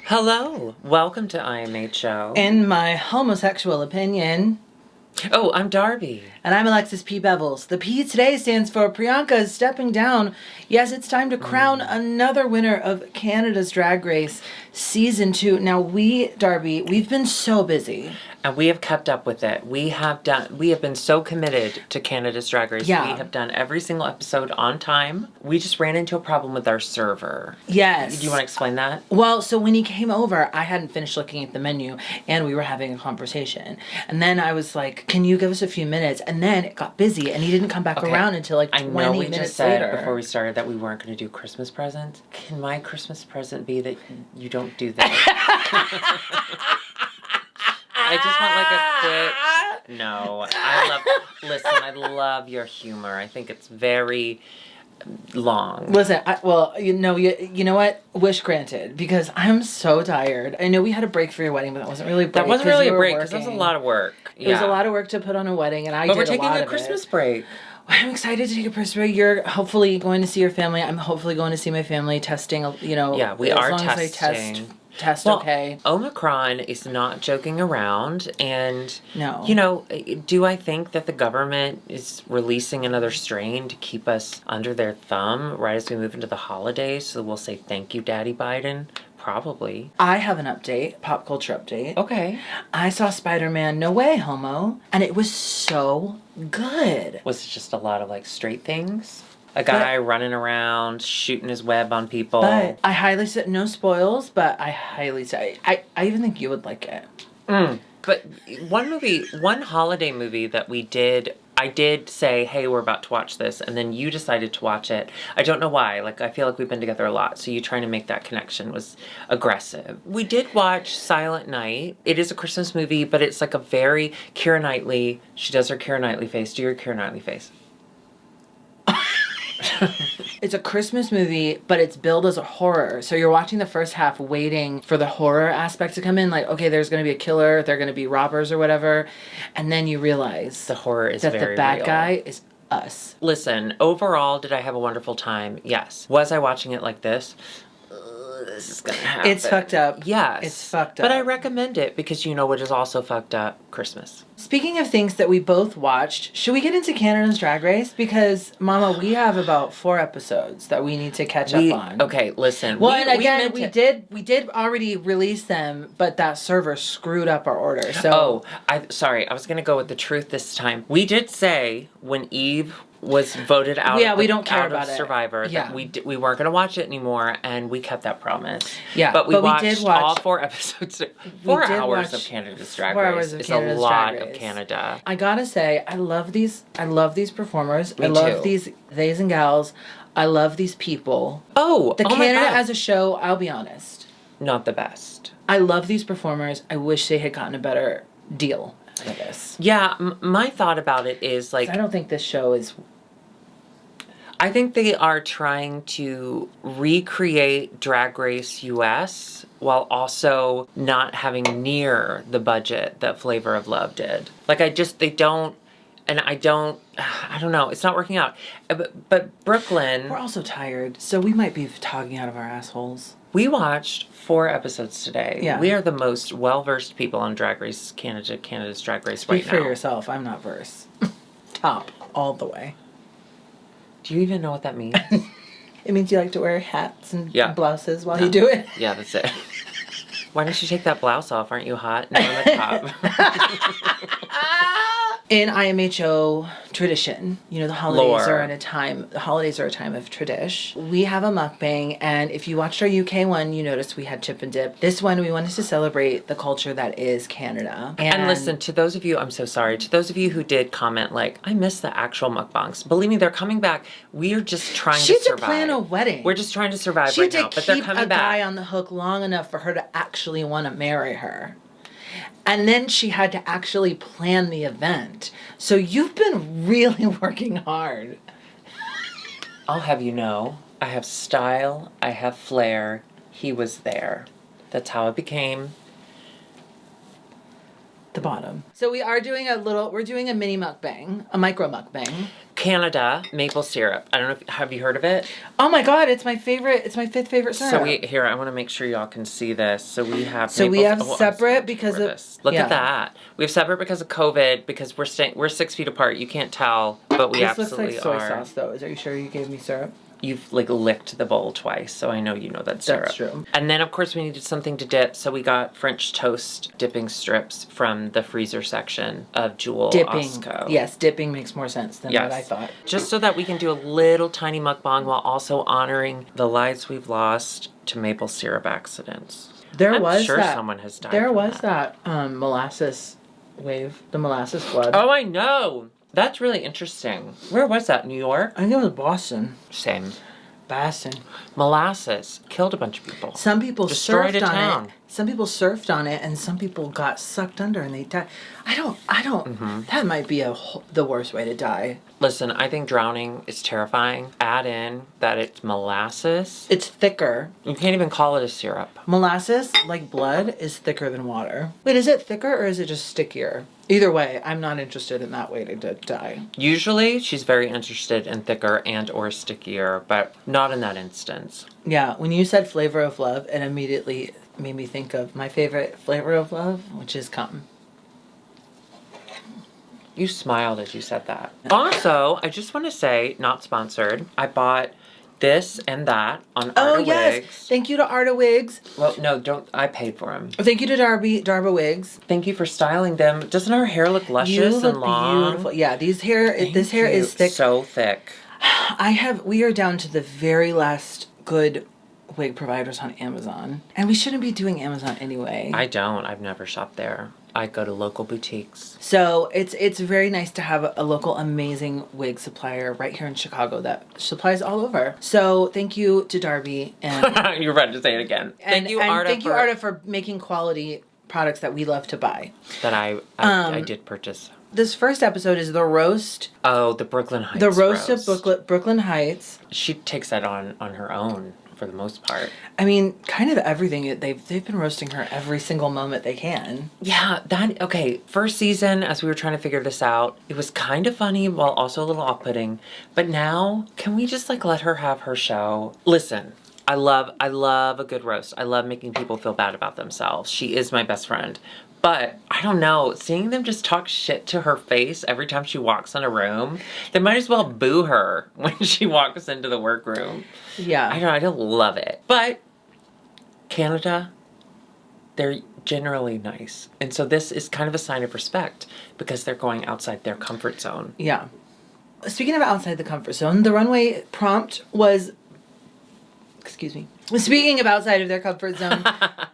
Hello, welcome to IMHO. In my homosexual opinion. Oh, I'm Darby. And I'm Alexis P. Bevels. The P today stands for Priyanka is stepping down. Yes, it's time to crown another winner of Canada's Drag Race Season 2. Now Darby, we've been so busy. And we have kept up with it. We have been so committed to Canada's Drag Race. Yeah. We have done every single episode on time. We just ran into a problem with our server. Yes. Do you want to explain that? Well, so when he came over, I hadn't finished looking at the menu and we were having a conversation. And then I was like, can you give us a few minutes? And then it got busy and he didn't come back around until like 20 minutes later. I know we just said before we started that we weren't going to do Christmas presents. Can my Christmas present be that you don't do that? I just want like a quick... No, I love your humor. I think it's very long. Listen, you know what? Wish granted, because I'm so tired. I know we had a break for your wedding, but that wasn't really a break. That wasn't really a break, because that was a lot of work. It was a lot of work to put on a wedding, and But we're taking a Christmas break. I'm excited to take a Christmas break. You're hopefully going to see your family. I'm hopefully going to see my family, testing, Yeah, we are testing. Okay. Omicron is not joking around, and no. Do I think that the government is releasing another strain to keep us under their thumb right as we move into the holidays, so we'll say thank you, Daddy Biden? Probably. I have an update, pop culture update. Okay. I saw Spider-Man No Way Homo, and it was so good. Was it just a lot of like straight things? A guy running around, shooting his web on people. But I highly say, no spoils, but I highly say, I even think you would like it. But one holiday movie that I did say, hey, we're about to watch this, and then you decided to watch it. I don't know why. Like, I feel like we've been together a lot, so you trying to make that connection was aggressive. We did watch Silent Night. It is a Christmas movie, but it's like a very Keira Knightley. She does her Keira Knightley face. Do your Keira Knightley face. It's a Christmas movie, but it's billed as a horror. So you're watching the first half waiting for the horror aspect to come in. Like, okay, there's going to be a killer. They're going to be robbers or whatever. And then you realize the horror is that very the bad real. guy is us. Listen, overall, did I have a wonderful time? Yes. Was I watching it like this? This is gonna happen. It's fucked up. Yes. It's fucked up. But I recommend it because you know what is also fucked up? Christmas. Speaking of things that we both watched, should we get into Canada's Drag Race? Because, Mama, we have about 4 episodes that we need to catch up on. Okay, listen. Well, and again, we did already release them, but that server screwed up our order. So I was gonna go with the truth this time. We did say when Eve was voted out. We don't care about Survivor. Yeah, we weren't gonna watch it anymore, and we kept that promise. Yeah, but we did watch all 4 episodes. 4 hours of Canada's Drag Race is a lot of Canada. I gotta say, I love these performers. Me I love too. these theys and gals. I love these people. The Canada as a show, I'll be honest, not the best. I love these performers. I wish they had gotten a better deal out of this. Yeah, my thought about it is like, I don't think this show is... I think they are trying to recreate Drag Race US while also not having near the budget that Flavor of Love did. Like, I don't know. It's not working out. But Brooklyn... We're also tired, so we might be talking out of our assholes. We watched 4 episodes today. Yeah. We are the most well-versed people on Drag Race Canada's Drag Race right now. Speak for yourself. I'm not versed. Top. All the way. Do you even know what that means? It means you like to wear hats and blouses while you do it. Yeah, that's it. Why don't you take that blouse off? Aren't you hot? No, on the top. In IMHO tradition, the holidays are a time of tradition. We have a mukbang, and if you watched our UK one, you noticed we had chip and dip. This one, we wanted to celebrate the culture that is Canada. And listen, to those of you, I'm so sorry, to those of you who did comment, like, I miss the actual mukbangs. Believe me, they're coming back. We are just trying to survive. She had to plan a wedding. We're just trying to survive right now, but they're coming back. She had to keep a guy on the hook long enough for her to actually want to marry her. And then she had to actually plan the event. So you've been really working hard. I'll have you know, I have style, I have flair. He was there. That's how it became the bottom. So we're doing a mini mukbang, a micro mukbang. Canada maple syrup. I don't know have you heard of it? Oh my God, it's my favorite. It's my 5th favorite syrup. So I want to make sure y'all can see this. So we have separate because of Look at that. We have separate because of COVID, because we're 6 feet apart. You can't tell, but we absolutely looks like soy are. sauce though. Are you sure you gave me syrup? You've like licked the bowl twice, so I know you know that's syrup. That's true. And then of course we needed something to dip, so we got French toast dipping strips from the freezer section of Jewel Osco. Yes, dipping makes more sense than what I thought. Just so that we can do a little tiny mukbang while also honoring the lives we've lost to maple syrup accidents. I'm sure someone has died. There was that molasses wave, the molasses flood. Oh, I know. That's really interesting. Where was that? New York? I think it was Boston. Same. Boston. Molasses killed a bunch of people. Some people destroyed surfed a on town. it. Some people surfed on it, and some people got sucked under and they died. I don't. That might be the worst way to die. Listen, I think drowning is terrifying. Add in that it's molasses. It's thicker. You can't even call it a syrup. Molasses, like blood, is thicker than water. Wait, is it thicker or is it just stickier? Either way, I'm not interested in that way to die. Usually, she's very interested in thicker and or stickier, but not in that instance. Yeah, when you said flavor of love, it immediately made me think of my favorite flavor of love, which is cum. You smiled as you said that. Also, I just want to say, not sponsored, I bought this and that on Arda Wigs. Thank you to Arda Wigs. Well, no, don't. I paid for them. Thank you to Darba Wigs. Thank you for styling them. Doesn't our hair look luscious and long? Beautiful. Yeah, this hair is thick. So thick. We are down to the very last good wig providers on Amazon. And we shouldn't be doing Amazon anyway. I don't. I've never shopped there. I go to local boutiques. So it's very nice to have a local amazing wig supplier right here in Chicago that supplies all over. So thank you to Darby and you're ready to say it again. Thank you, Arda, for making quality products that we love to buy. That I did purchase. This first episode is the roast. Oh, the Brooklyn Heights. The roast of Brooklyn Heights. She takes that on her own for the most part. I mean, kind of everything. They've been roasting her every single moment they can. Yeah, first season, as we were trying to figure this out, it was kind of funny while also a little off-putting. But now, can we just let her have her show? Listen, I love a good roast. I love making people feel bad about themselves. She is my best friend. But, I don't know, seeing them just talk shit to her face every time she walks in a room, they might as well boo her when she walks into the workroom. Yeah. I don't love it. But, Canada, they're generally nice. And so this is kind of a sign of respect because they're going outside their comfort zone. Yeah. Speaking of outside the comfort zone, the runway prompt was... Excuse me. Speaking of outside of their comfort zone,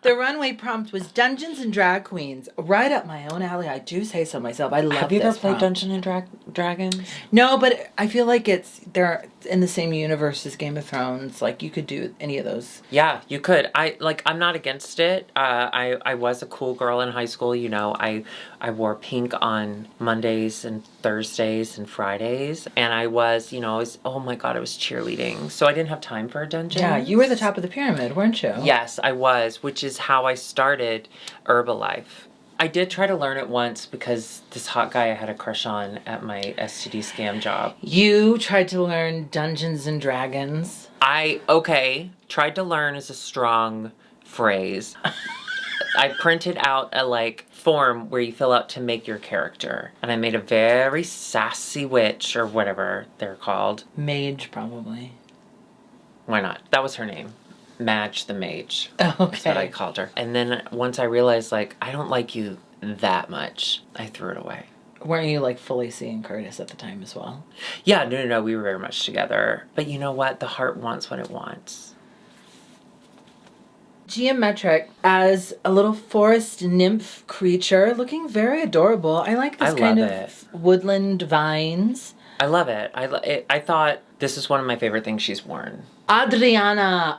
the runway prompt was Dungeons and Drag Queens. Right up my own alley. I do say so myself. I love this. Have you ever played Dungeons and Dragons? No, but I feel like they're in the same universe as Game of Thrones. Like, you could do any of those. Yeah, you could. I'm not against it. I was a cool girl in high school. You know, I wore pink on Mondays and Thursdays and Fridays. And I was cheerleading. So I didn't have time for a dungeon. Yeah, you were the top of the pyramid, weren't you? Yes, I was, which is how I started Herbalife. I did try to learn it once because this hot guy I had a crush on at my STD scam job. You tried to learn Dungeons and Dragons. Tried to learn is a strong phrase. I printed out a form where you fill out to make your character. And I made a very sassy witch or whatever they're called. Mage, probably. Why not? That was her name. Madge the Mage. Oh, okay. That's what I called her. And then once I realized, I don't like you that much, I threw it away. Weren't you, fully seeing Curtis at the time as well? Yeah, no. We were very much together. But you know what? The heart wants what it wants. Geometric as a little forest nymph creature, looking very adorable. I like this kind of woodland vines. I love it. I thought this is one of my favorite things she's worn. Audrey Anna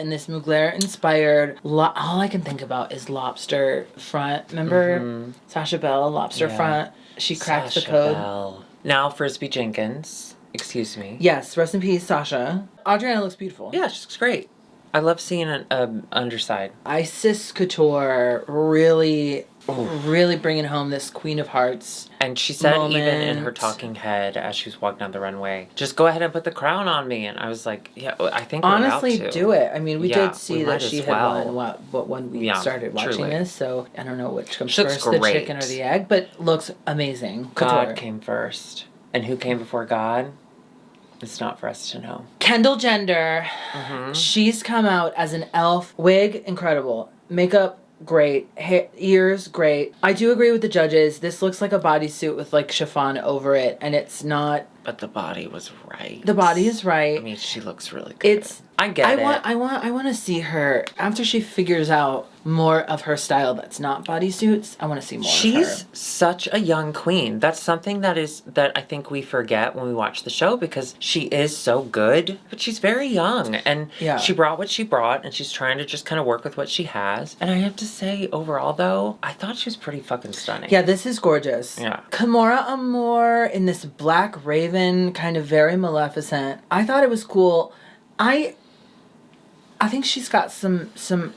in this Mugler inspired. All I can think about is lobster front. Remember Sasha Bell, lobster front? She cracked the code. Bell. Now Frisbee Jenkins. Excuse me. Yes, rest in peace, Sasha. Audrey Anna looks beautiful. Yeah, she looks great. I love seeing an underside. Isis Couture really bringing home this Queen of Hearts. And she said moment. Even in her talking head as she was walking down the runway, just go ahead and put the crown on me. And I was like, yeah, I think honestly, we're about to. do it. I mean, we did see that she had won when we started watching this. So I don't know which comes first, the chicken or the egg, but looks amazing. Couture. God came first. And who came before God? It's not for us to know. Kendall Jenner. She's come out as an elf. Wig, incredible. Makeup, great. Ears, great. I do agree with the judges. This looks like a bodysuit with like chiffon over it, and it's not. But the body was right. The body is right. I mean, she looks really good. I get it. I want to see her after she figures out more of her style that's not bodysuits. I want to see more of her. She's such a young queen. That's something that I think we forget when we watch the show, because she is so good, but she's very young, and she brought what she brought, and she's trying to just kind of work with what she has. And I have to say, overall though, I thought she was pretty fucking stunning. Yeah, this is gorgeous. Yeah. Kimora Amour in this black raven, kind of very Maleficent. I thought it was cool. I think she's got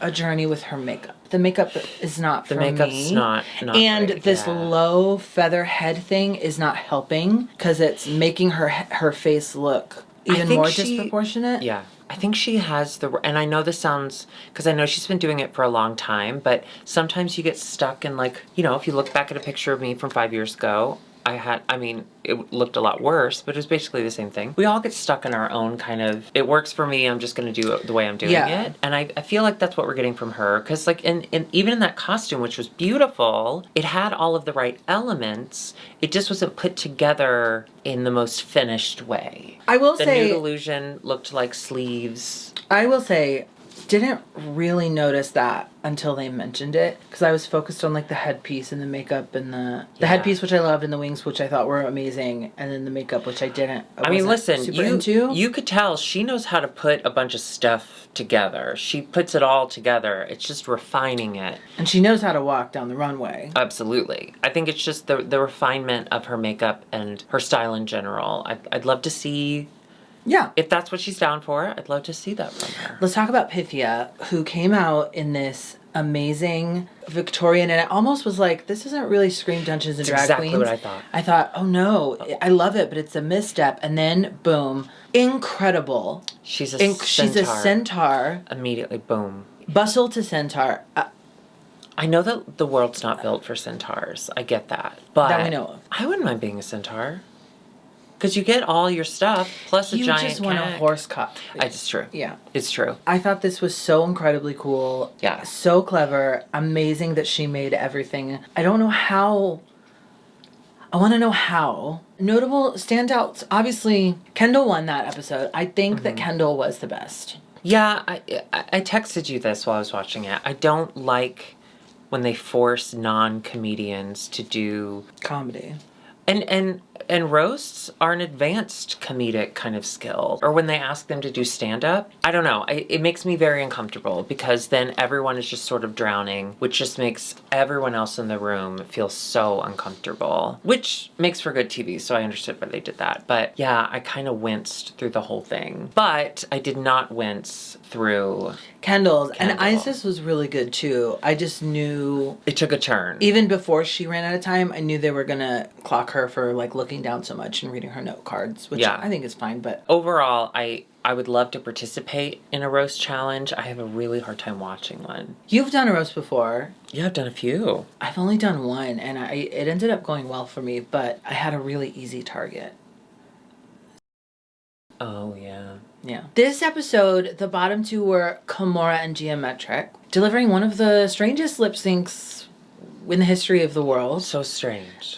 a journey with her makeup. The makeup is not for me. The makeup's not and great, this low feather head thing is not helping, because it's making her face look even more disproportionate. Yeah. I think she has and I know this sounds, because I know she's been doing it for a long time, but sometimes you get stuck in, like, you know, if you look back at a picture of me from 5 years ago, it looked a lot worse, but it was basically the same thing. We all get stuck in our own kind of, it works for me, I'm just going to do it the way I'm doing it. And I feel like that's what we're getting from her. Because, like, even in that costume, which was beautiful, it had all of the right elements. It just wasn't put together in the most finished way. I will say... The Nude Illusion looked like sleeves. I will say... didn't really notice that until they mentioned it, because I was focused on like the headpiece and the makeup and the headpiece, which I loved, and the wings, which I thought were amazing, and then the makeup, which I didn't. I mean, listen, you could tell she knows how to put a bunch of stuff together. She puts it all together. It's just refining it. And she knows how to walk down the runway. Absolutely. I think it's just the refinement of her makeup and her style in general. I'd love to see... Yeah. If that's what she's down for, I'd love to see that from her. Let's talk about Pythia, who came out in this amazing Victorian, and it almost was like, this isn't really Scream Dungeons and Drag exactly Queens. What I thought. I thought, oh no, I love it, but it's a misstep. And then, boom, incredible. She's a centaur. She's a centaur. Immediately, boom. Bustle to centaur. I know that the world's not built for centaurs. I get that. But that we know of. I wouldn't mind being a centaur. Because you get all your stuff, plus a giant You just want a horse cut. It's true. Yeah. It's true. I thought this was so incredibly cool. Yeah. So clever. Amazing that she made everything. I don't know how. I want to know how. Notable standouts. Obviously, Kendall won that episode. I think that Kendall was the best. Yeah, I texted you this while I was watching it. I don't like when they force non-comedians to do... comedy. And roasts are an advanced comedic kind of skill. Or when they ask them to do stand-up. I don't know. It makes me very uncomfortable, because then everyone is just sort of drowning, which just makes everyone else in the room feel so uncomfortable. Which makes for good TV, so I understood why they did that. But yeah, I kind of winced through the whole thing. But I did not wince through... Kendall's. And Isis was really good too. I just knew... It took a turn. Even before she ran out of time, I knew they were going to clock her for like looking down so much and reading her note cards, which I think is fine, but... Overall, I would love to participate in a roast challenge. I have a really hard time watching one. You've done a roast before. Yeah, I've done a few. I've only done one, and it ended up going well for me, but I had a really easy target. Oh, yeah. Yeah. This episode, the bottom two were Kimora and Geometric, delivering one of the strangest lip syncs in the history of the world. So strange.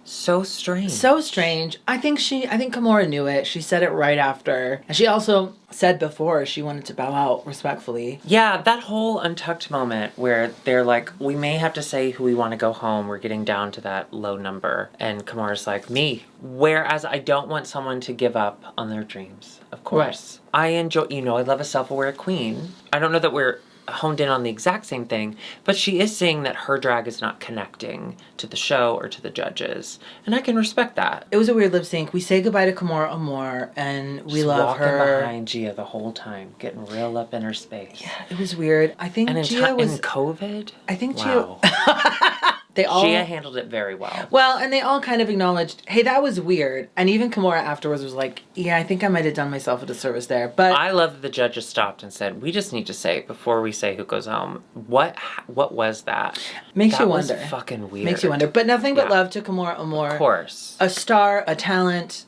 So strange. So strange. I think Kimora knew it. She said it right after. And she also said before she wanted to bow out respectfully. Yeah, that whole Untucked moment where they're like, we may have to say who we want to go home. We're getting down to that low number. And Kimora's like, me. Whereas I don't want someone to give up on their dreams, of course. Right. I enjoy, I love a self-aware queen. I don't know that we're honed in on the exact same thing, but she is saying that her drag is not connecting to the show or to the judges. And I can respect that. It was a weird lip sync. We say goodbye to Kimora Amor, and we Just love walking her. behind Gia the whole time, getting real up in her space. Yeah, it was weird. I think And Gia was... in COVID? I think wow. They all... Gia handled it very well. Well, and they all kind of acknowledged, hey, that was weird. And even Kimora afterwards was like, yeah, I think I might have done myself a disservice there. But I love that the judges stopped and said, we just need to say, before we say who goes home, what was that? Makes you wonder. That was fucking weird. Makes you wonder. But nothing but love to Kimora Amor. Of course. A star, a talent.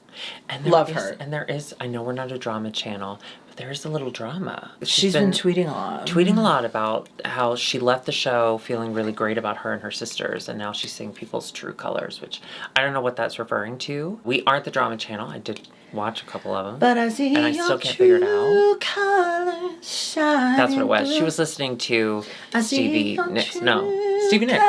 And love her. And there is, I know we're not a drama channel, but there is a little drama. She's been tweeting a lot. Tweeting a lot about how she left the show feeling really great about her and her sisters, and now she's seeing people's true colors, which I don't know what that's referring to. We aren't the drama channel. I did watch a couple of them. But I see and I your still can't figure it out. Colors shine. That's what it was. She was listening to Stevie Nicks. No. Stevie Nicks.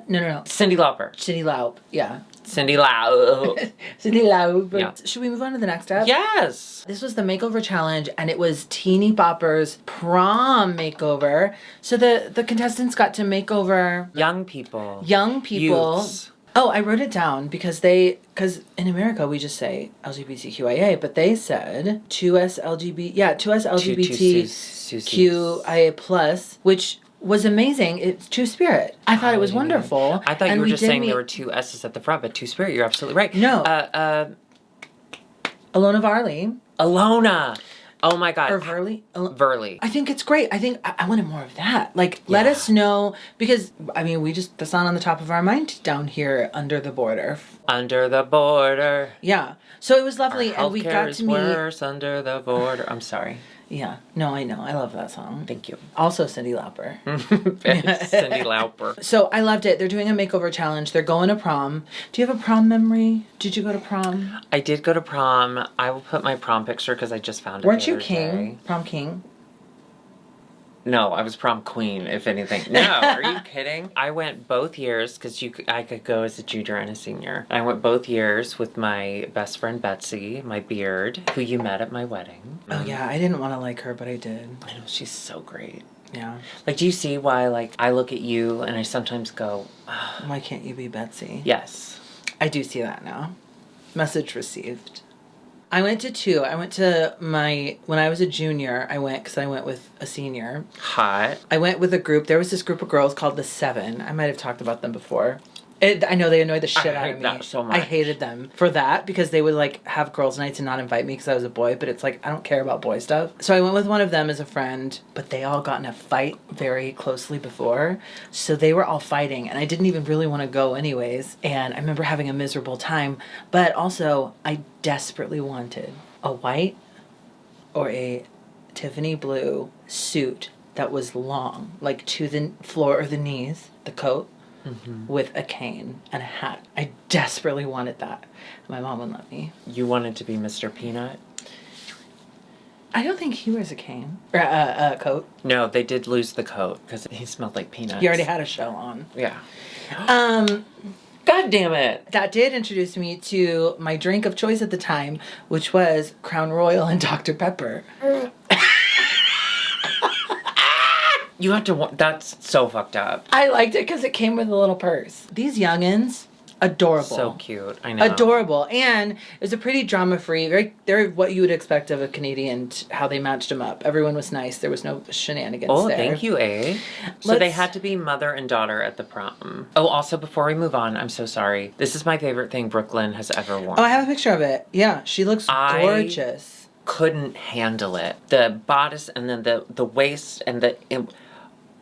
No. Cyndi Lauper. Cyndi Lauper. Yeah. Cyndi Lauper. Cyndi Lauper. Yeah. Should we move on to the next step? Yes. This was the makeover challenge, and it was Teeny Bopper's prom makeover. So the contestants got to make over Young people. Youths. Oh, I wrote it down because in America we just say LGBTQIA, but they said 2S LGBTQIA plus, which was amazing. It's Two-Spirit. I thought it was wonderful. I thought you were just saying there were two S's at the front, but Two-Spirit, you're absolutely right. No. Alona Varley. Alona. Oh my God. Or Verley. Verley. I think it's great. I think I wanted more of that. Like, let us know, because, I mean, that's not on the top of our mind down here under the border. Under the border. Yeah. So it was lovely, and we got to meet... worse under the border. I'm sorry. Yeah. No, I know. I love that song. Thank you. Also Cyndi Lauper. Cyndi Lauper. So I loved it. They're doing a makeover challenge. They're going to prom. Do you have a prom memory? Did you go to prom? I did go to prom. I will put my prom picture because I just found it. Weren't you king? Prom king? No, I was prom queen, if anything. No, are you kidding? I went both years because I could go as a junior and a senior. I went both years with my best friend Betsy, my Baird, who you met at my wedding. Oh yeah, I didn't want to like her, but I did. I know, she's so great. Yeah. Like, do you see why, like, I look at you and I sometimes go, why can't you be Betsy? Yes. I do see that now. Message received. I went to two. I went to when I was a junior, because I went with a senior. Hot. I went with a group. There was this group of girls called the Seven. I might have talked about them before. I know they annoyed the shit out of me. That so much. I hated them for that because they would like have girls' nights and not invite me because I was a boy. But it's like, I don't care about boy stuff. So I went with one of them as a friend, but they all got in a fight very closely before. So they were all fighting and I didn't even really want to go anyways. And I remember having a miserable time. But also, I desperately wanted a white or a Tiffany blue suit that was long, like to the floor or the knees, the coat. Mm-hmm. With a cane and a hat. I desperately wanted that. My mom wouldn't let me. You wanted to be Mr. Peanut? I don't think he wears a cane. Or a coat. No, they did lose the coat because he smelled like peanuts. He already had a show on. Yeah. God damn it. That did introduce me to my drink of choice at the time, which was Crown Royal and Dr. Pepper. You have to... That's so fucked up. I liked it because it came with a little purse. These youngins, adorable. So cute. I know. Adorable. And it was a pretty drama-free, they're what you would expect of a Canadian, how they matched them up. Everyone was nice. There was no shenanigans there. Oh, thank you, eh? So they had to be mother and daughter at the prom. Oh, also, before we move on, I'm so sorry. This is my favorite thing Brooklyn has ever worn. Oh, I have a picture of it. Yeah, she looks gorgeous. Couldn't handle it. The bodice and then the waist and the...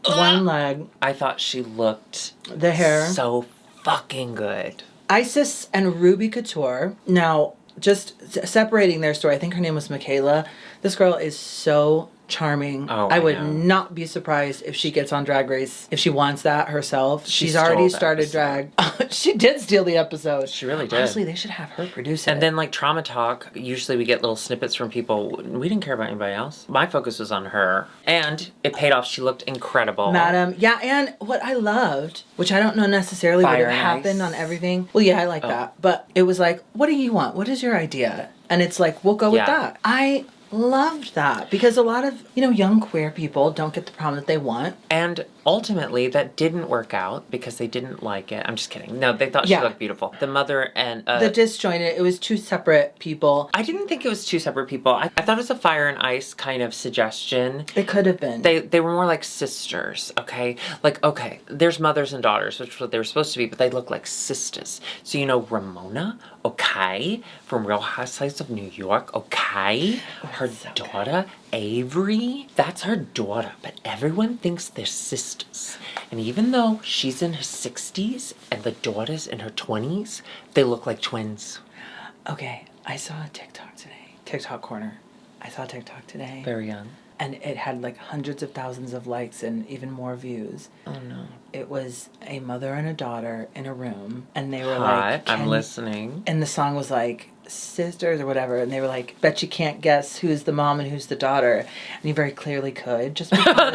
One leg. I thought she looked... The hair. So fucking good. Isis and Ruby Couture. Now, just separating their story, I think her name was Michaela. This girl is so charming. Oh, I would not be surprised if she gets on Drag Race, if she wants that herself. She's already started drag. She did steal the episode. She really did. Honestly, they should have her produce it. And then, like, Trauma Talk, usually we get little snippets from people. We didn't care about anybody else. My focus was on her. And it paid off. She looked incredible. Madam. Yeah, and what I loved, which I don't know necessarily would have happened on everything. Well, yeah, I like that. But it was like, what do you want? What is your idea? And it's like, we'll go with that. I loved that because a lot of, young queer people don't get the prom that they want. And ultimately, that didn't work out because they didn't like it. I'm just kidding. No, they thought she looked beautiful. The mother and... the disjointed, it was two separate people. I didn't think it was two separate people. I thought it was a fire and ice kind of suggestion. It could have been. They were more like sisters, okay? Like, okay, there's mothers and daughters, which is what they were supposed to be, but they look like sisters. So, Ramona, okay, from Real Housewives of New York, okay? Her daughter, Avery, that's her daughter, but everyone thinks they're sisters. And even though she's in her 60s and the daughter's in her 20s, they look like twins. Okay, I saw a TikTok today. TikTok corner. I saw a TikTok today. Very young. And it had like hundreds of thousands of likes and even more views. Oh no. It was a mother and a daughter in a room, and they were like, I'm listening. And the song was like, sisters or whatever, and they were like, bet you can't guess who's the mom and who's the daughter. And you very clearly could, just because.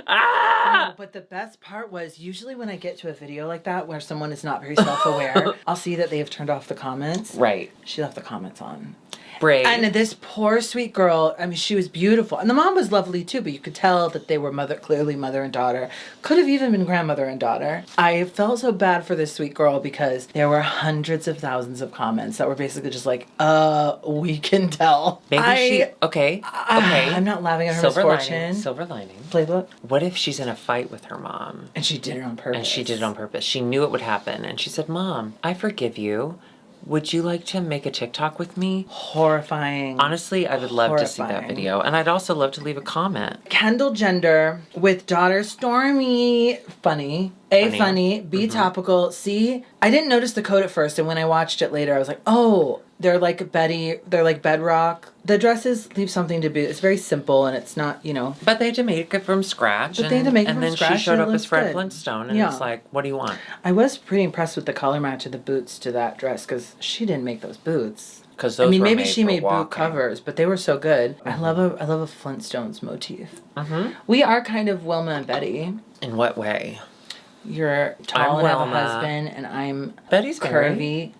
No, but the best part was usually when I get to a video like that where someone is not very self-aware, I'll see that they have turned off the comments. Right. She left the comments on. Brave. And this poor sweet girl, I mean, she was beautiful. And the mom was lovely too, but you could tell that they were clearly mother and daughter. Could have even been grandmother and daughter. I felt so bad for this sweet girl because there were hundreds of thousands of comments that were basically just like, we can tell. Maybe okay. I'm not laughing at her misfortune. Silver lining. Playbook. What if she's in a fight with her mom? And she did it on purpose. She knew it would happen. And she said, Mom, I forgive you. Would you like to make a TikTok with me? Horrifying. Honestly, I would love to see that video. And I'd also love to leave a comment. Kendall Jenner with daughter Stormy. Funny. Funny. B, topical. C, I didn't notice the code at first. And when I watched it later, I was like, oh, they're like bedrock. The dresses leave something to be. It's very simple and it's not, But they had to make it from scratch. But they had to make it from scratch. And then she showed up as Fred good. Flintstone. And it's like, what do you want? I was pretty impressed with the color match of the boots to that dress because she didn't make those boots. Because those maybe she made boot covers, but they were so good. Mm-hmm. I love a Flintstones motif. Mm-hmm. We are kind of Wilma and Betty. In what way? You're tall and have a husband, and I'm Betty's curvy. Married.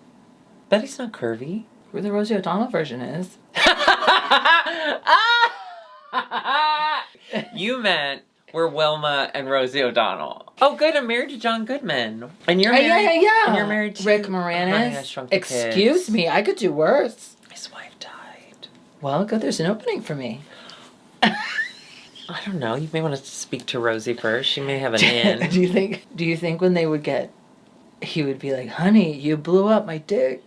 Betty's not curvy. Where the Rosie O'Donnell version is. You meant we're Wilma and Rosie O'Donnell. Oh, good. I'm married to John Goodman. And you're married. Yeah. And you're married to Rick Moranis. Excuse me, I could do worse. His wife died. Well, good. There's an opening for me. I don't know. You may want to speak to Rosie first. She may have an in. Do you think when they would get, he would be like, honey, you blew up my dick.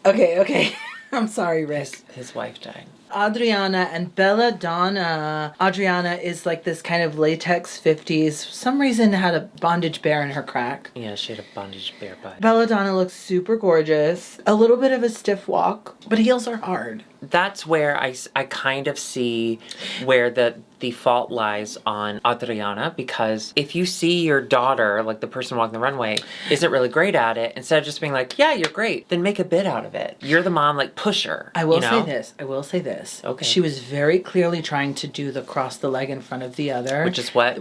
Okay. I'm sorry, Rick. His wife died. Audrey Anna and Belladonna. Audrey Anna is like this kind of latex 50s. For some reason had a bondage bear in her crack. Yeah, she had a bondage bear butt. Belladonna looks super gorgeous. A little bit of a stiff walk, but heels are hard. That's where I kind of see where the fault lies on Audrey Anna, because if you see your daughter, like the person walking the runway, isn't really great at it, instead of just being like, yeah, you're great, then make a bit out of it. You're the mom, like, push her. I will say this. Okay. She was very clearly trying to do the cross the leg in front of the other. Which is what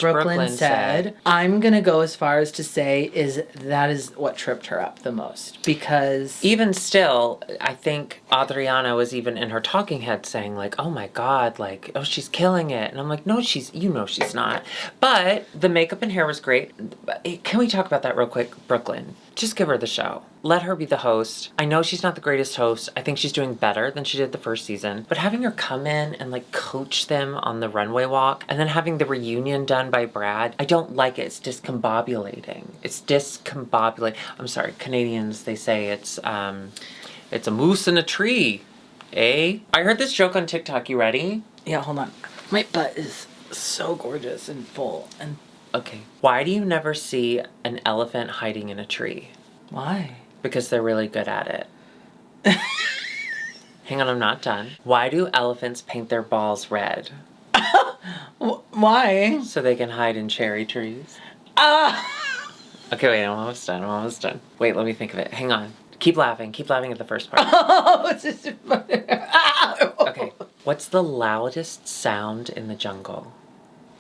Brooklyn said. I'm going to go as far as to say that is what tripped her up the most. Because even still, I think Audrey Anna was even in her talking head saying like, oh my God, like, oh, she's killing it. And I'm like, no, she's not. But the makeup and hair was great. Can we talk about that real quick? Brooklyn, just give her the show. Let her be the host. I know she's not the greatest host. I think she's doing better than she did the first season. But having her come in and like coach them on the runway walk and then having the reunion done by Brad, I don't like it. It's discombobulating. I'm sorry, Canadians, they say it's a moose in a tree. Eh? I heard this joke on TikTok. You ready? Yeah, hold on. My butt is so gorgeous and full. And okay. Why do you never see an elephant hiding in a tree? Why? Because they're really good at it. Hang on, I'm not done. Why do elephants paint their balls red? Why? So they can hide in cherry trees. Okay, wait, I'm almost done. Wait, let me think of it. Hang on. Keep laughing at the first part. It's just funny. Okay, what's the loudest sound in the jungle?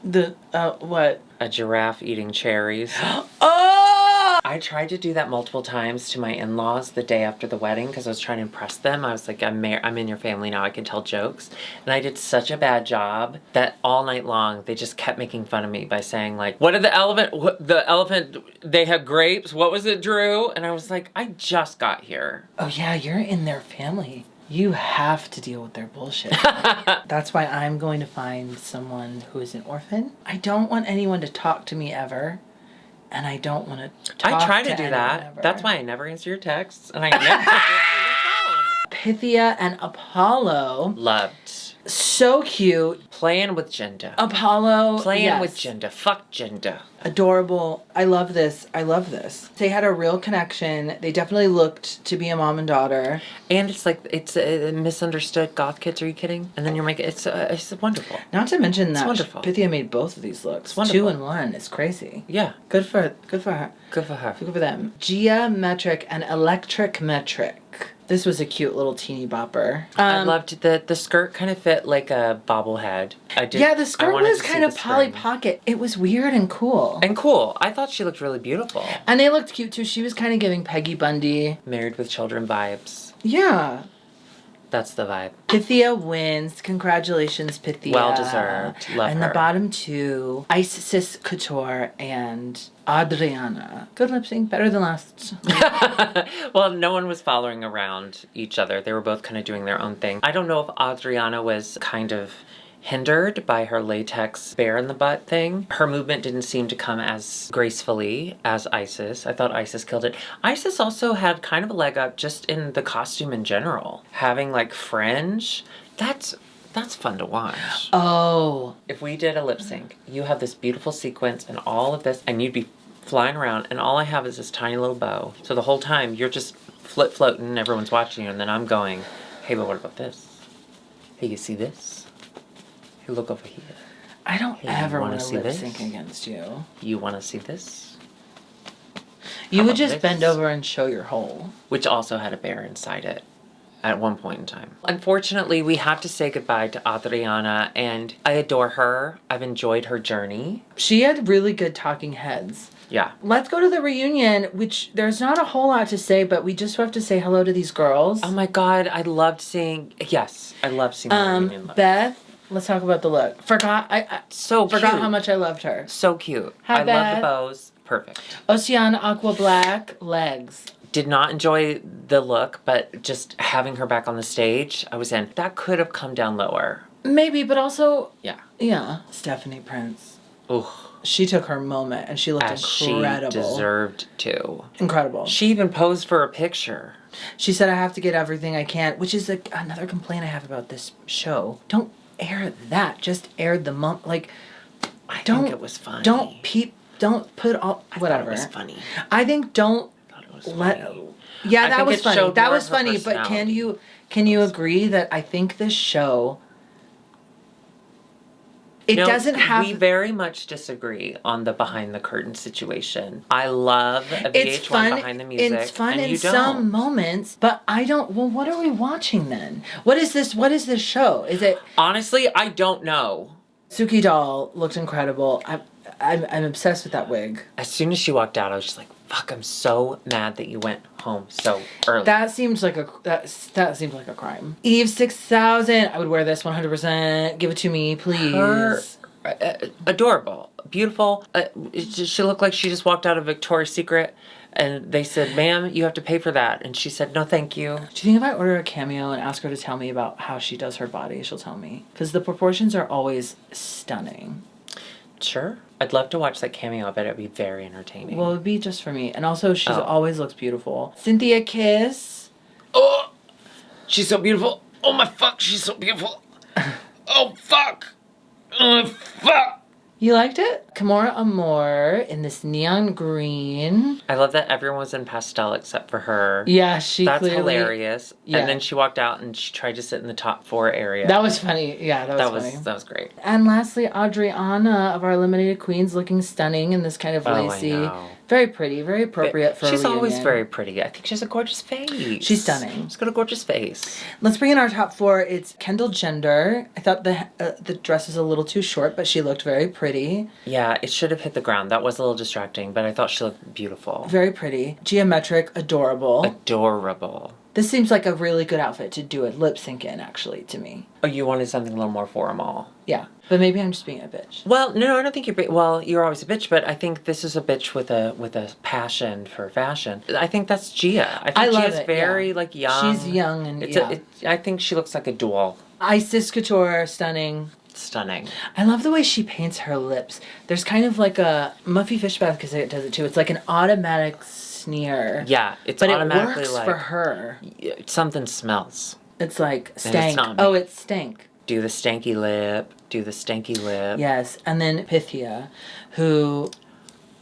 What? A giraffe eating cherries. Oh! I I tried to do that multiple times to my in-laws the day after the wedding because I was trying to impress them. I was like, I'm in your family now. I can tell jokes. And I did such a bad job that all night long they just kept making fun of me by saying like, what did the elephant, they had grapes. What was it, Drew? And I was like, I just got here. Oh yeah, you're in their family. You have to deal with their bullshit. That's why I'm going to find someone who is an orphan. I don't want anyone to talk to me ever. And I don't want to talk I try to do anyone that. ever. That's why I never answer your texts. And I never answer your phone. Pythia and Apollo. Loved. So cute. Playing with gender. Apollo. Playing yes. with gender. Fuck gender. Adorable. I love this. I love this. They had a real connection. They definitely looked to be a mom and daughter. And it's like, it's misunderstood goth kids. Are you kidding? And then you're making, it's wonderful. Not to mention that wonderful. Pythia made both of these looks. It's wonderful. 2 in 1. It's crazy. Yeah. Good for her. Good for her. Good for them. Geometric and electric metric. This was a cute little teeny bopper. I loved the skirt kind of fit like a bobblehead. Yeah, the skirt was kind of Polly Pocket. It was weird and cool. And cool. I thought she looked really beautiful. And they looked cute too. She was kind of giving Peggy Bundy. Married with Children vibes. Yeah. That's the vibe. Pythia wins. Congratulations, Pythia. Well deserved. Love and her. the bottom 2, Isis Couture and Audrey Anna. Good lip sync, better than last. Well, no one was following around each other. They were both kind of doing their own thing. I don't know if Audrey Anna was kind of hindered by her latex bear in the butt thing. Her movement didn't seem to come as gracefully as Isis. I thought Isis killed it. Isis also had kind of a leg up just in the costume in general. Having like fringe, that's fun to watch. Oh. If we did a lip sync, you have this beautiful sequence and all of this, and you'd be flying around, and all I have is this tiny little bow. So the whole time you're just floating, everyone's watching you, and then I'm going, hey, but what about this? Hey, you see this? Hey, look over here. I don't ever want to see lip this? sync against you. You want to see this? You How would about just this? bend over and show your hole. Which also had a bear inside it at one point in time. Unfortunately, we had to say goodbye to Audrey Anna, and I adore her. I've enjoyed her journey. She had really good talking heads. Yeah. Let's go to the reunion, which there's not a whole lot to say, but we just have to say hello to these girls. Oh my God, I loved seeing, yes, I loved seeing the reunion look. Beth, let's talk about the look. Forgot Cute. how much I loved her. So cute. Hi, I love Beth. the bows. Perfect. Ocean Aqua Black legs. Did not enjoy the look, but just having her back on the stage, I was in. That could have come down lower. Maybe, but also, Yeah. Stephanie Prince. Ooh. She took her moment and she looked As incredible. she deserved to. Incredible. She even posed for a picture. She said, I have to get everything I can, which is another complaint I have about this show. Don't air that. Just air the I think it was funny. Don't put all, whatever. I thought it was funny. I think don't I thought it was let, funny. yeah, that was funny. showed That more was of her funny, but personality. can you agree that I think this show, it doesn't have... We very much disagree on the behind the curtain situation. I love a It's VH1 fun. behind the music. It's fun and in you some don't. moments, but I don't. Well, what are we watching then? What is this? What is this show? Is it Honestly, I don't know. Suki Doll looked incredible. I'm obsessed with that wig. As soon as she walked out, I was just like, "Fuck! I'm so mad that you went home so early." That seems like that seems like a crime. Eve 6000. I would wear this 100%. Give it to me, please. Her, adorable, beautiful. She looked like she just walked out of Victoria's Secret, and they said, "Ma'am, you have to pay for that," and she said, "No, thank you." Do you think if I order a Cameo and ask her to tell me about how she does her body, she'll tell me? Because the proportions are always stunning. Sure, I'd love to watch that Cameo. I bet it'd be very entertaining. Well, it would be just for me. And also, she always looks beautiful. Cynthia Kiss. Oh, she's so beautiful. Oh my fuck, she's so beautiful. Oh fuck. Oh fuck. You liked it? Kimora Amor in this neon green. I love that everyone was in pastel except for her. Yeah, she That's clearly... hilarious. Yeah. And then she walked out and she tried to sit in the top 4 area. That was funny. Yeah, that was funny. That was great. And lastly, Audrey Anna of our Eliminated Queens looking stunning in this kind of lacy Very pretty, very appropriate for a She's always reunion. very pretty. I think she has a gorgeous face. She's stunning. She's got a gorgeous face. Let's bring in our top 4. It's Kendall Jenner. I thought the dress was a little too short, but she looked very pretty. Yeah, it should have hit the ground. That was a little distracting, but I thought she looked beautiful. Very pretty. Geometric, adorable. Adorable. This seems like a really good outfit to do a lip sync in, actually, to me. Oh, you wanted something a little more formal. Yeah, but maybe I'm just being a bitch. Well, no, I don't think you're. Well, you're always a bitch, but I think this is a bitch with a passion for fashion. I think that's Gia. I think love Gia's it, very like young. She's young and I think she looks like a doll. Isis Couture, stunning. Stunning. I love the way she paints her lips. There's kind of like a Muffy Fishbath because it does it too. It's like an automatic sneer. Yeah, it's but automatically it works like for her. something smells. It's like And stank. it's not me. Oh, it's stank. Do the stanky lip. Do the stanky lip. Yes, and then Pythia, who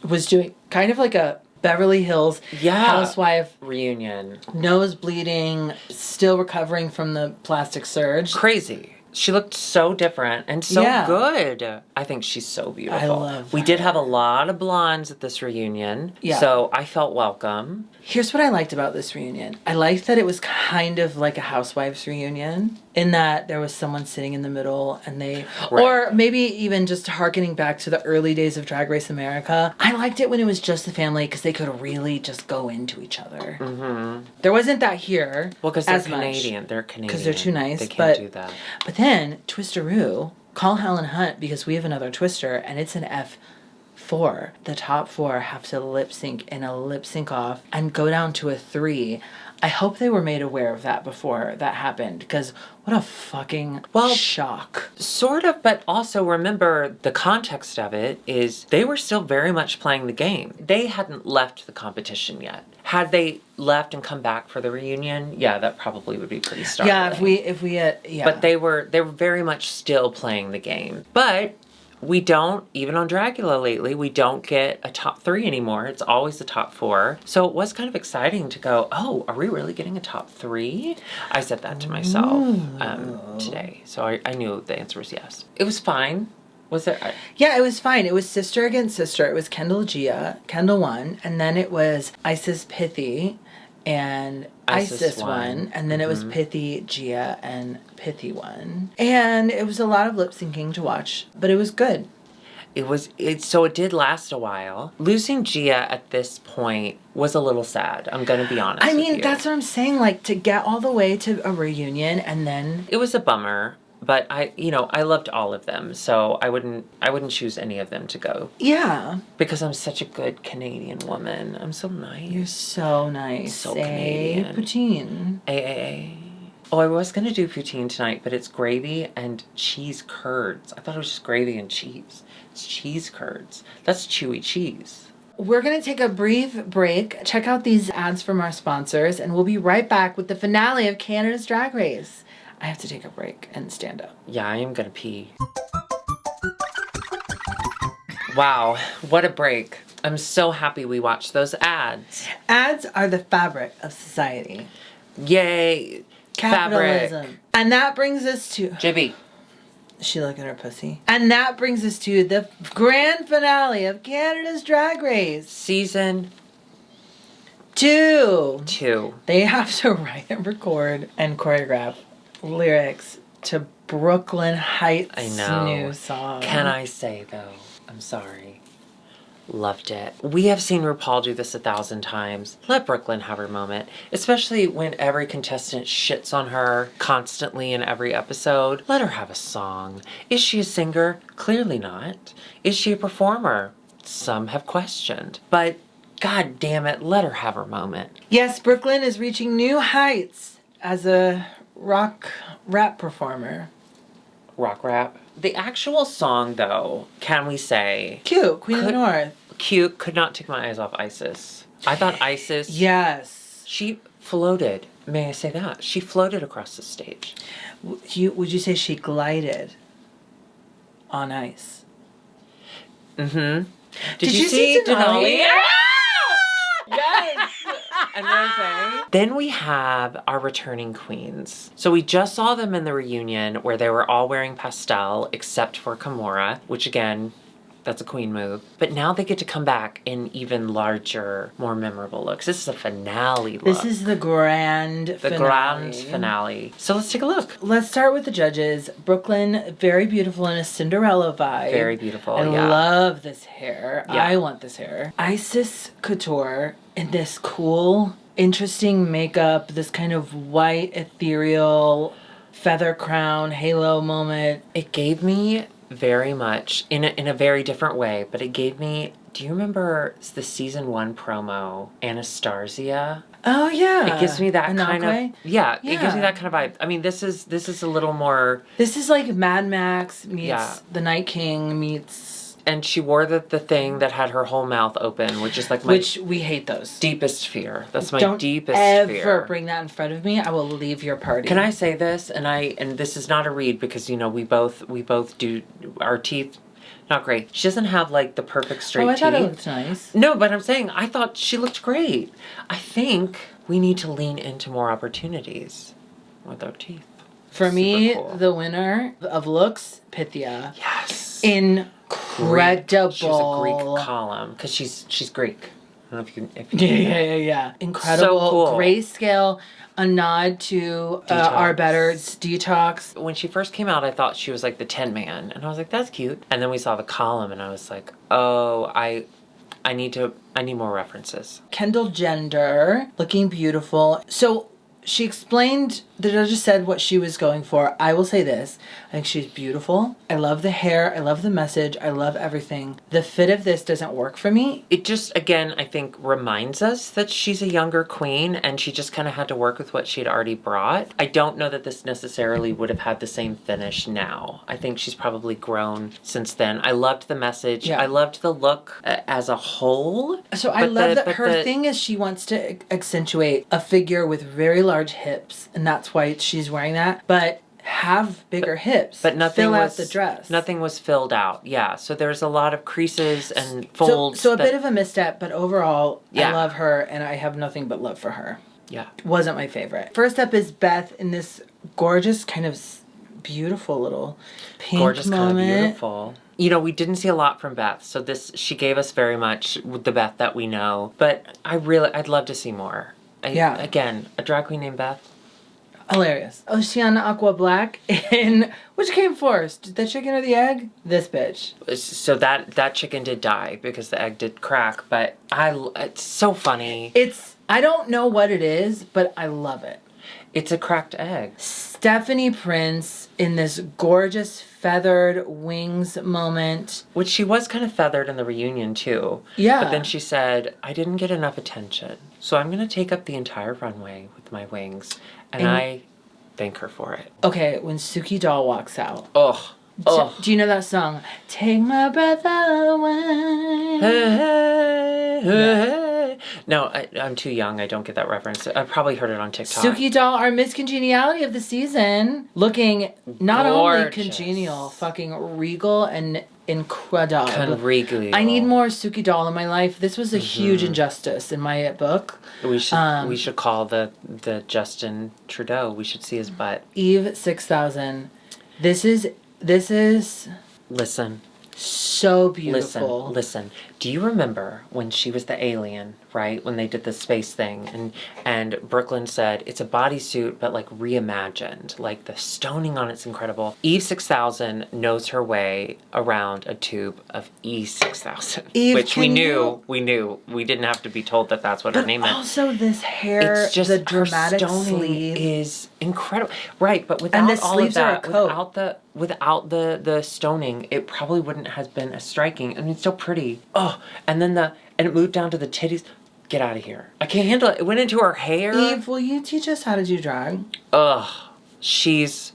was doing kind of like a Beverly Hills housewife, Reunion. nose bleeding, still recovering from the plastic surge. Crazy. She looked so different and so good. I think she's so beautiful. I love We her. did have a lot of blondes at this reunion. Yeah. So I felt welcome. Here's what I liked about this reunion. I liked that it was kind of like a housewives reunion in that there was someone sitting in the middle and they, or maybe even just harkening back to the early days of Drag Race America. I liked it when it was just the family because they could really just go into each other. Mm-hmm. There wasn't that here. Well, because they're as much. Canadian. They're Canadian. Because they're too nice. They can't do that. But then, Twisteroo, call Helen Hunt because we have another Twister and it's an F4. The top 4 have to lip sync in a lip sync off and go down to a 3. I hope they were made aware of that before that happened because what a fucking shock. Sort of, but also remember the context of it is they were still very much playing the game. They hadn't left the competition yet. Had they left and come back for the reunion, yeah, that probably would be pretty startling. Yeah, if we had, But they were very much still playing the game. But we don't, even on Dragula lately, we don't get a top 3 anymore. It's always the top 4. So it was kind of exciting to go, oh, are we really getting a top 3? I said that to myself today. So I knew the answer was yes. It was fine. Was it? Yeah, it was fine. It was sister against sister. It was Kendall Gia. Kendall won. And then it was Isis Pithy and Isis won. And then it was Pithy, Gia, and Pithy won. And it was a lot of lip syncing to watch, but it was good. So it did last a while. Losing Gia at this point was a little sad. I'm going to be honest with you. That's what I'm saying. Like, to get all the way to a reunion and then... It was a bummer. But I loved all of them, so I wouldn't choose any of them to go. Yeah. Because I'm such a good Canadian woman. I'm so nice. You're so nice. So Canadian. Poutine. A. Oh, I was gonna do poutine tonight, but it's gravy and cheese curds. I thought it was just gravy and cheese. It's cheese curds. That's chewy cheese. We're going to take a brief break, check out these ads from our sponsors, and we'll be right back with the finale of Canada's Drag Race. I have to take a break and stand up. Yeah, I am gonna pee. Wow, what a break. I'm so happy we watched those ads. Ads are the fabric of society. Yay. Capitalism. Fabric. And that brings us to... Jibby. Is she looking at her pussy? And that brings us to the grand finale of Canada's Drag Race. Season 2. They have to write and record and choreograph lyrics to Brooklyn Heights' new song. Can I say, though, I'm sorry. Loved it. We have seen RuPaul do this 1,000 times. Let Brooklyn have her moment, especially when every contestant shits on her constantly in every episode. Let her have a song. Is she a singer? Clearly not. Is she a performer? Some have questioned. But God damn it, let her have her moment. Yes, Brooklyn is reaching new heights as a rock rap performer. Rock rap. The actual song, though, can we say... Cute, Queen of the North. Cute, could not take my eyes off Isis. I thought Isis... Yes. She floated. May I say that? She floated across the stage. Would you say she glided on ice? Mm-hmm. Did you see Denali? Yes! And Rosé. Then we have our returning queens. So we just saw them in the reunion where they were all wearing pastel except for Kimora, which again, That's a queen move. But now they get to come back in even larger, more memorable looks. This is a finale look. This is the grand finale. The grand finale. So let's take a look. Let's start with the judges. Brooklyn, very beautiful in a Cinderella vibe. Very beautiful, I yeah. love this hair. Yeah. I want this hair. Isis Couture in this cool, interesting makeup, this kind of white, ethereal feather crown, halo moment. It gave me very much, in a very different way, but it gave me, do you remember the season 1 promo, Anastasia? Oh yeah. It gives me that kind of, it gives me that kind of vibe. I mean, this is a little more. This is like Mad Max meets Yeah. The Night King meets. And she wore the thing that had her whole mouth open, which is like my Which we hate those. deepest fear. That's my Don't deepest ever fear. bring that in front of me. I will leave your party. Can I say this? And this is not a read because we both do our teeth. Not great. She doesn't have like the perfect straight teeth. I thought it looked nice. No, but I'm saying I thought she looked great. I think we need to lean into more opportunities with our teeth. For me, cool. the winner of looks, Pythia. Yes. Incredible. She was a Greek column because she's Greek. I don't know if you Yeah. Incredible. So cool. Grayscale. A nod to our Better's Detox. When she first came out, I thought she was like the Tin Man, and I was like, "That's cute." And then we saw the column, and I was like, "Oh, I need more references." Kendall Jenner, looking beautiful. So she explained, the judges said what she was going for. I will say this. I think she's beautiful. I love the hair. I love the message. I love everything. The fit of this doesn't work for me. It just, again, I think reminds us that she's a younger queen and she just kind of had to work with what she'd already brought. I don't know that this necessarily would have had the same finish now. I think she's probably grown since then. I loved the message. Yeah. I loved the look as a whole. So I love that her thing is she wants to accentuate a figure with very large hips, and that's why she's wearing that. But have bigger hips. But nothing fill was out the dress. Nothing was filled out. Yeah. So there's a lot of creases and folds. So a bit of a misstep, but overall, Yeah. I love her, and I have nothing but love for her. Yeah. Wasn't my favorite. First up is Beth in this gorgeous kind of beautiful little pink Gorgeous, moment. kind of beautiful. We didn't see a lot from Beth, so she gave us very much with the Beth that we know. But I'd love to see more. Yeah. Again, a drag queen named Beth. Hilarious. Oceana Aqua Black in which came first, the chicken or the egg? This bitch. So that chicken did die because the egg did crack. But it's so funny. I don't know what it is, but I love it. It's a cracked egg. Stephanie Prince in this gorgeous feathered wings moment. Which she was kind of feathered in the reunion too. Yeah. But then she said, I didn't get enough attention. So I'm going to take up the entire runway with my wings. And I thank her for it. Okay, when Suki Doll walks out. Oh. Do you know that song? Take my breath away. Yeah. No, I'm too young. I don't get that reference. I probably heard it on TikTok. Suki Doll, our Miss Congeniality of the season. Looking not only Gorgeous. congenial, fucking regal and incredible. Conregally. I need more Suki Doll in my life. This was a huge injustice in my book. We should call the Justin Trudeau. We should see his butt. Eve 6000. This is Listen. so beautiful. Listen. Do you remember when she was the alien, right? When they did the space thing and Brooklyn said it's a bodysuit but like reimagined. Like the stoning on it's incredible. Eve 6000 knows her way around a tube of E6000. Eve, which we knew. We didn't have to be told that that's what her name is. Also this hair, It's just the dramatic her stoning sleeve is incredible. Right, but without And the all of sleeves are a that, coat. without the stoning, it probably wouldn't have been as striking. I mean, it's so pretty. Oh, and then it moved down to the titties. Get out of here. I can't handle it. It went into her hair. Eve, will you teach us how to do drag? Ugh. She is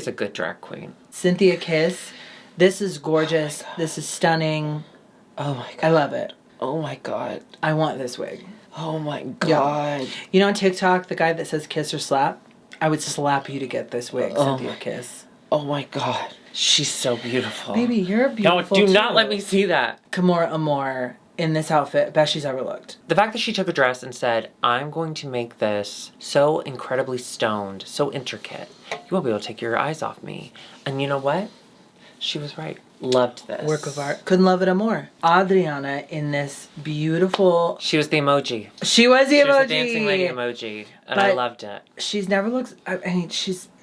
a good drag queen. Cynthia Kiss. This is gorgeous. This is stunning. Oh my god. I love it. Oh my god. I want this wig. Oh my god. You know on TikTok, the guy that says kiss or slap? I would slap you to get this wig, Cynthia Kiss. Oh my god. She's so beautiful. Baby, you're beautiful No, do not too. let me see that. Kimora Amor in this outfit, best she's ever looked. The fact that she took a dress and said, I'm going to make this so incredibly stoned, so intricate, you won't be able to take your eyes off me. And you know what? She was right. Loved this. Work of art. Couldn't love it more. Audrey Anna in this beautiful... She was the emoji. She was the emoji. She was the dancing lady emoji. And I loved it. She's never looked... I mean,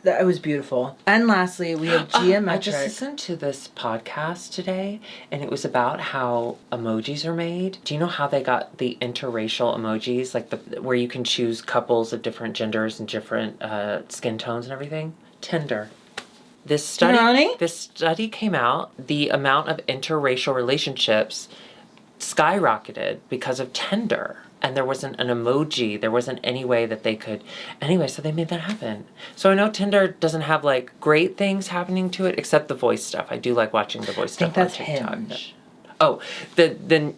it was beautiful. And lastly, we have geometric. I just listened to this podcast today, and it was about how emojis are made. Do you know how they got the interracial emojis, like where you can choose couples of different genders and different skin tones and everything? Tinder. This study came out. The amount of interracial relationships skyrocketed because of Tinder. And there wasn't an emoji. There wasn't any way that they could... Anyway, so they made that happen. So I know Tinder doesn't have, like, great things happening to it, except the voice stuff. I do like watching the voice stuff on TikTok. I think that's Hinge. Oh,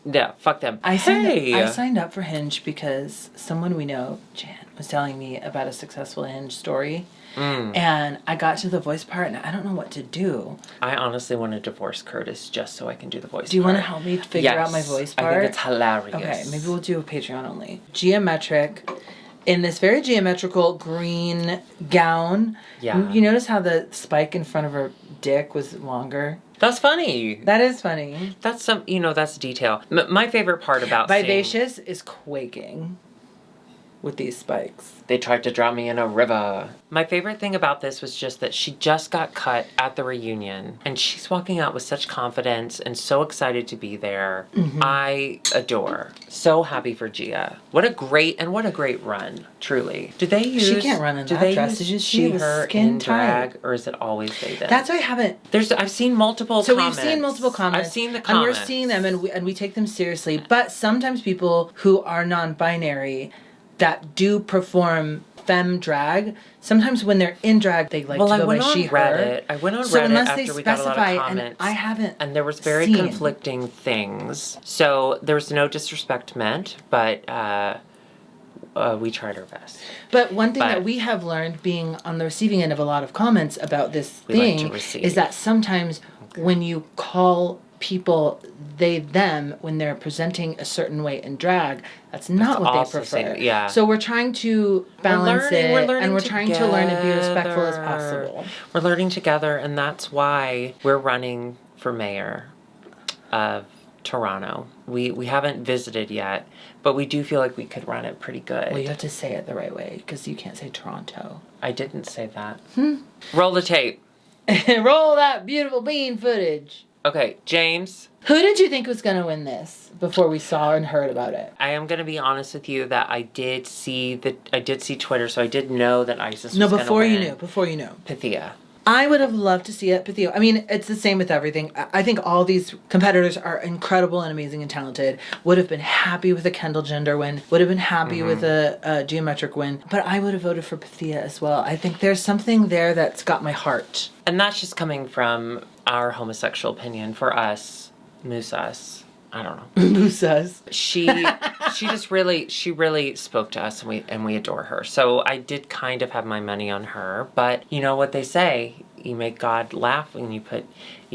yeah, fuck them. I signed up for Hinge because someone we know, Jan, was telling me about a successful Hinge story. And I got to the voice part, and I don't know what to do. I honestly want to divorce Curtis just so I can do the voice part. Do you want to help me figure out my voice part? I think it's hilarious. Okay, maybe we'll do a Patreon only. Geometric, in this very geometrical green gown. Yeah. You notice how the spike in front of her dick was longer? That's funny. That is funny. That's that's detail. My favorite part about Vivacious is quaking with these spikes. They tried to drown me in a river. My favorite thing about this was just that she just got cut at the reunion, and she's walking out with such confidence and so excited to be there. I adore. So happy for Gia. What a great run, truly. Do they use... She can't run in that dress. Did you see her in drag, or is it always they then? That's why I haven't... I've seen multiple comments. So we've seen multiple comments. I've seen the comments. And we're seeing them, and we take them seriously. But sometimes people who are non-binary that do perform femme drag, sometimes when they're in drag, they like to go by she, her. I went on Reddit after we got a lot of comments. And I haven't And there was very conflicting things. So there was no disrespect meant, but we tried our best. But one thing that we have learned, being on the receiving end of a lot of comments about this thing, is that sometimes when you call people they, them, when they're presenting a certain way in drag, that's not what they prefer. Yeah. So we're trying to balance and we're trying to learn and be respectful as possible. We're learning together, and that's why we're running for mayor of Toronto. We haven't visited yet, but we do feel like we could run it pretty good. Well, you have to say it the right way, because you can't say Toronto. I didn't say that. Roll the tape. Roll that beautiful bean footage. Okay, James. Who did you think was going to win this before we saw and heard about it? I am going to be honest with you that I did see Twitter, so I did know that Isis was going to win. No, before you knew. Pythia. I would have loved to see it, Pythia. I mean, it's the same with everything. I think all these competitors are incredible and amazing and talented. Would have been happy with a Kendall Gender win. Would have been happy with a geometric win. But I would have voted for Pythia as well. I think there's something there that's got my heart. And that's just coming from our homosexual opinion. For us, Musas, I don't know. Musas. She really spoke to us, and we adore her. So I did kind of have my money on her, but you know what they say, you make God laugh when you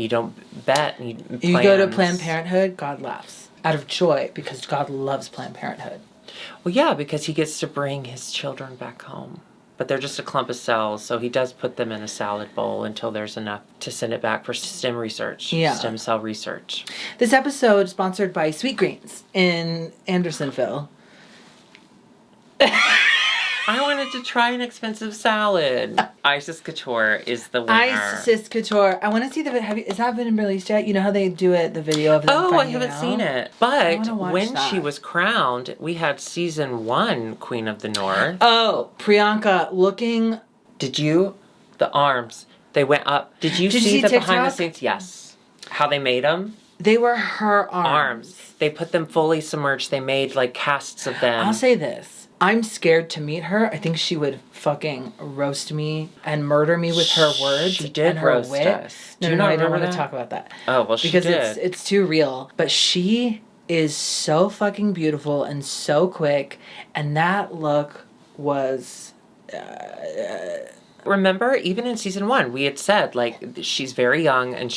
don't bet. You go to Planned Parenthood, God laughs out of joy because God loves Planned Parenthood. Well, yeah, because he gets to bring his children back home. But they're just a clump of cells, so he does put them in a salad bowl until there's enough to send it back for stem cell research. This episode is sponsored by Sweet Greens in Andersonville. I wanted to try an expensive salad. Isis Couture is the winner. Isis Couture. I want to see has that been released yet? You know how they do it, the video of them I haven't seen it. But when she was crowned, we had season 1 Queen of the North. Oh, Priyanka looking... Did you? The arms. They went up. Did you see the TikTok? behind the scenes? Yes. How they made them? They were her arms. They put them fully submerged. They made like casts of them. I'll say this. I'm scared to meet her. I think she would fucking roast me and murder me with her words. She did and her roast wit. us. No, I don't want to talk about that. Oh, well, she did. Because it's too real. But she is so fucking beautiful and so quick. And that look was... Remember, even in season 1, we had said, like, she's very young and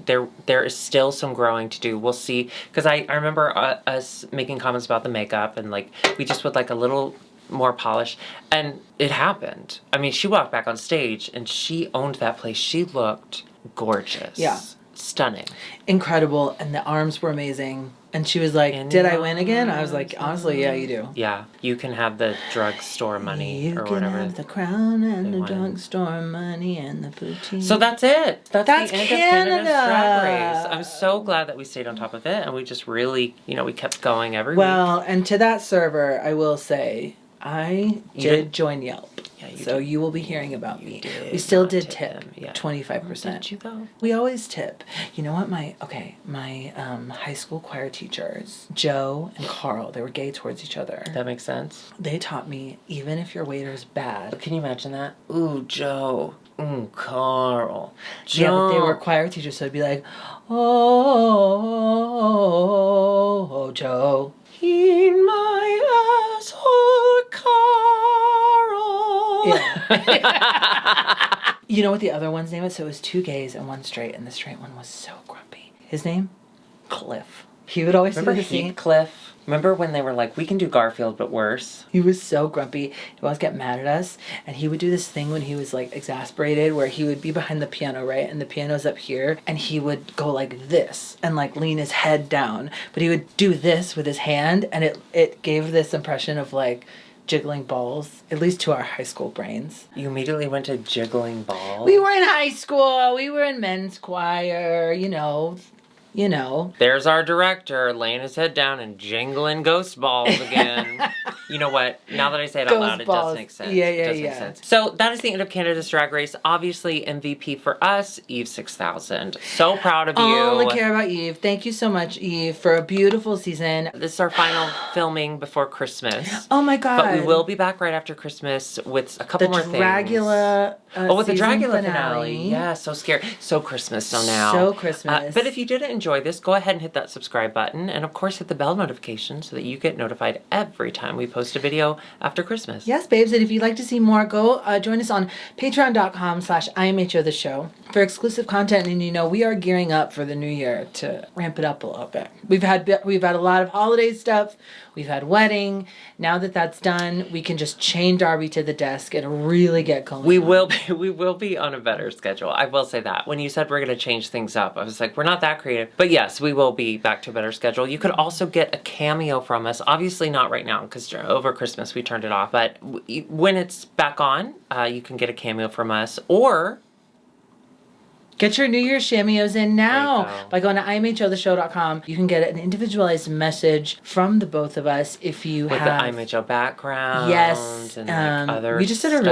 there is still some growing to do. We'll see. Because I remember us making comments about the makeup and, like, we just would like a little more polish. And it happened. I mean, she walked back on stage and she owned that place. She looked gorgeous. Yeah. stunning. Incredible. And the arms were amazing. And she was like, And did I win again? I was like, honestly, yeah, you do. Yeah, you can have the drugstore money or whatever. You can have the crown and the drugstore money and the boutique. So that's it. That's the end Canada. of Canada's Drag Race. I'm so glad that we stayed on top of it and we just really, we kept going every week. Well, and to that server, I will say, I did join Yelp. Yeah, so you will be hearing about me. We still did tip 25%. Did you though? We always tip. You know what? My high school choir teachers, Joe and Carl, they were gay towards each other. That makes sense. They taught me, even if your waiter's bad. Can you imagine that? Ooh, Joe. Ooh, Carl. Joe. Yeah, but they were choir teachers, so it'd be like, oh, Joe. In my asshole, Carl. Yeah. You know what the other one's name is? So it was 2 gays and 1 straight, and the straight one was so grumpy. His name? Cliff. He would always do the scene. Cliff? Remember when they were like, we can do Garfield, but worse? He was so grumpy. He would always get mad at us. And he would do this thing when he was, like, exasperated, where he would be behind the piano, right? And the piano's up here. And he would go like this and, like, lean his head down. But he would do this with his hand. And it gave this impression of, like, jiggling balls, at least to our high school brains. You immediately went to jiggling balls? We were in high school. We were in men's choir, you know. There's our director laying his head down and jingling ghost balls again. You know what? Now that I say it out loud, it does make sense. Yeah, it does make sense. So that is the end of Canada's Drag Race. Obviously, MVP for us, Eve 6000. So proud of you. All I care about Eve. Thank you so much, Eve, for a beautiful season. This is our final filming before Christmas. Oh my God. But we will be back right after Christmas with a couple more things. The Dragula with the Dragula finale. Yeah, so scary. So Christmas, so now. So Christmas. But if you didn't enjoy this, go ahead and hit that subscribe button. And of course, hit the bell notification so that you get notified every time we post a video after Christmas. Yes, babes. And if you'd like to see more, go join us on patreon.com/IMHOtheSHOW for exclusive content. And we are gearing up for the new year to ramp it up a little bit. We've had a lot of holiday stuff. We've had wedding. Now that that's done, we can just chain Darby to the desk and really get going. We will be on a better schedule. I will say that. When you said we're going to change things up, I was like, we're not that creative. But yes, we will be back to a better schedule. You could also get a cameo from us. Obviously not right now because over Christmas we turned it off. But when it's back on, you can get a cameo from us or... Get your New Year's cameos in now by going to IMHOtheSHOW.com. You can get an individualized message from the both of us if you have... With the IMHO background. Yes. And other You just did a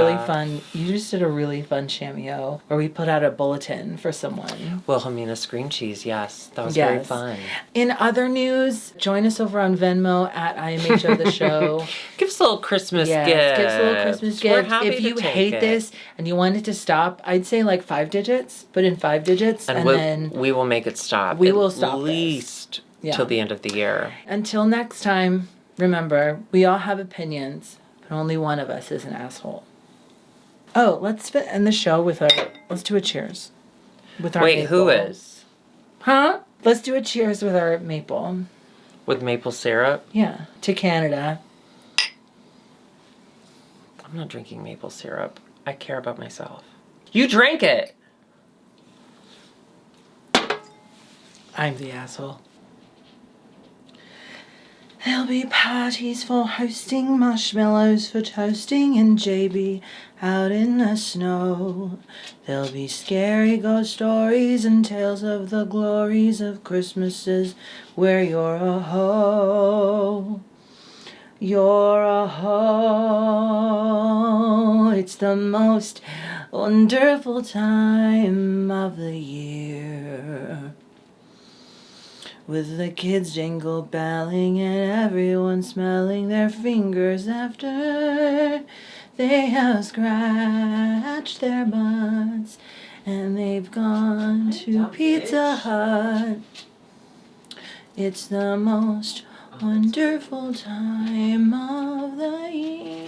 really fun cameo where we put out a bulletin for someone. Wilhelmina Scream Cheese, yes. That was very fun. In other news, join us over on Venmo at IMHOtheSHOW. Give us a little Christmas gift. Give us a little Christmas gift. We're happy if you to take hate this and you want it to stop, I'd say like 5 digits. Put in 5 digits and then we will make it stop. We will stop at least till the end of the year. Until next time, remember, we all have opinions, but only one of us is an asshole. Oh, let's end the show with let's do a cheers. With our maple. Who is? Huh? Let's do a cheers with our maple. With maple syrup? Yeah. To Canada. I'm not drinking maple syrup. I care about myself. You drank it! I'm the asshole. There'll be parties for hosting, marshmallows for toasting, and JB out in the snow. There'll be scary ghost stories and tales of the glories of Christmases where you're a hoe. You're a hoe. It's the most wonderful time of the year. With the kids jingle belling and everyone smelling their fingers after they have scratched their butts and they've gone to Pizza Hut. It's the most wonderful time of the year.